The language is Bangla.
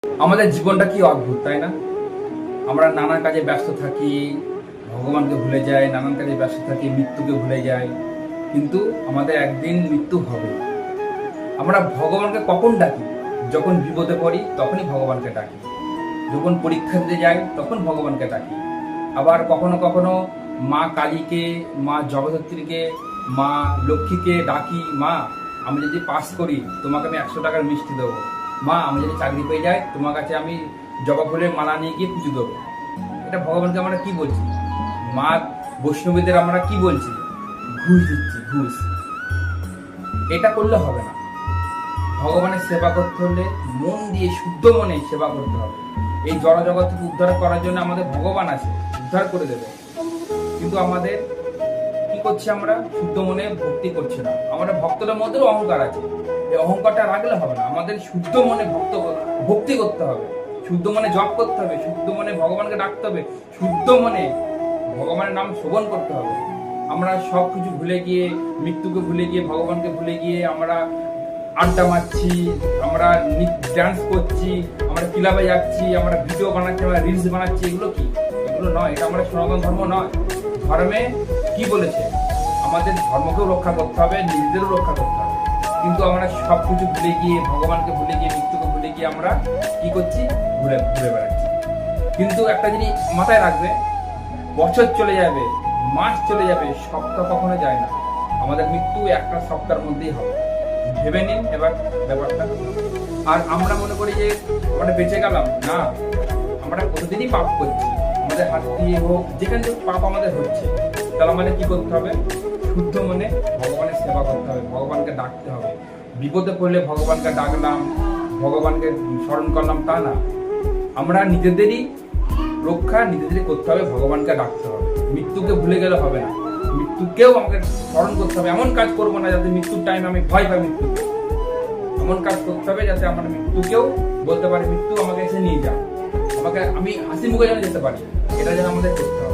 আমাদের জীবনটা কি অদ্ভুত, তাই না? আমরা নানা কাজে ব্যস্ত থাকি, ভগবানকে ভুলে যাই, নানান কাজে ব্যস্ত থাকি, মৃত্যুকে ভুলে যাই। কিন্তু আমাদের একদিন মৃত্যু হবে। আমরা ভগবানকে কখন ডাকি? যখন বিপদে পড়ি তখনই ভগবানকে ডাকি, যখন পরীক্ষা দিতে যাই তখন ভগবানকে ডাকি। আবার কখনো কখনো মা কালীকে, মা জগদ্ধত্রীকে, মা লক্ষ্মীকে ডাকি, মা আমি যদি পাস করি তোমাকে আমি 100 টাকার মিষ্টি দেবো, মা আমি যদি চাকরি পেয়ে যাই তোমার কাছে আমি জবা ফুলের মালা নিয়ে গিয়ে পুজো দেবো। এটা ভগবানকে আমরা কি বলছি? মা বৈষ্ণবীদের আমরা কি বলছি? ঘুষ দিচ্ছি, ঘুষ। এটা করলে হবে না। ভগবানের সেবা করতে হলে মন দিয়ে, শুদ্ধ মনে সেবা করতে হবে। এই জড়জগৎ থেকে উদ্ধার করার জন্য আমাদের ভগবান আছে, উদ্ধার করে দেবে। কিন্তু আমাদের কি করছি? আমরা শুদ্ধ মনে ভক্তি করছি না। আমাদের ভক্তদের মধ্যেও অহংকার আছে। এই অহংকারটা রাখলে হবে না। আমাদের শুদ্ধ মনে ভক্তি করতে হবে, শুদ্ধ মনে জপ করতে হবে, শুদ্ধ মনে ভগবানকে ডাকতে হবে, শুদ্ধ মনে ভগবানের নাম শ্রবণ করতে হবে। আমরা সব কিছু ভুলে গিয়ে, মৃত্যুকে ভুলে গিয়ে, ভগবানকে ভুলে গিয়ে আমরা আড্ডা মারছি, আমরা ডান্স করছি, আমরা ক্লাবে যাচ্ছি, আমরা ভিডিও বানাচ্ছি, আমরা রিলস বানাচ্ছি। এগুলো কি? এগুলো নয়। এটা আমাদের সনাতন ধর্ম নয়। ধর্মে কি বলেছে? আমাদের ধর্মকেও রক্ষা করতে হবে, নিজেদেরও রক্ষা করতে হবে। কিন্তু আমরা সব কিছু ভুলে গিয়ে, ভগবানকে ভুলে গিয়ে, মৃত্যুকে ভুলে গিয়ে আমরা কি করছি? ঘুরে ঘুরে বেড়াচ্ছি। কিন্তু একটা জিনিস মাথায় রাখবে, বছর চলে যাবে, মাস চলে যাবে, সপ্তাহ কখনো যায় না। আমাদের মৃত্যু একটা সপ্তাহের মধ্যেই হবে। ভেবে নিন এবার ব্যাপারটা। আর আমরা মনে করি যে আমরা বেঁচে গেলাম না, আমরা প্রতিদিনই পাপ করছি। আমাদের হাত দিয়ে হোক, যেখানে পাপ আমাদের হচ্ছে, তাহলে আমাদের কি করতে হবে? শুদ্ধ মনে ভগবানের সেবা করতে হবে, ভগবানকে ডাকতে হবে। বিপদে পড়লে ভগবানকে ডাকলাম, ভগবানকে স্মরণ করলাম, তা না। আমরা নিজেদেরই রক্ষা নিজেদেরই করতে হবে, ভগবানকে ডাকতে হবে। মৃত্যুকে ভুলে গেলে হবে না। মৃত্যুকেও আমাকে স্মরণ করতে হবে। এমন কাজ করবো না যাতে মৃত্যুর টাইম আমি ভয় পাই মৃত্যুকে। এমন কাজ করতে হবে যাতে আমার মৃত্যুকেও বলতে পারি, মৃত্যু আমাকে এসে নিয়ে যা, আমাকে আমি হাসি মুখে যেন যেতে পারি। এটা যেন আমাদের করতে হবে।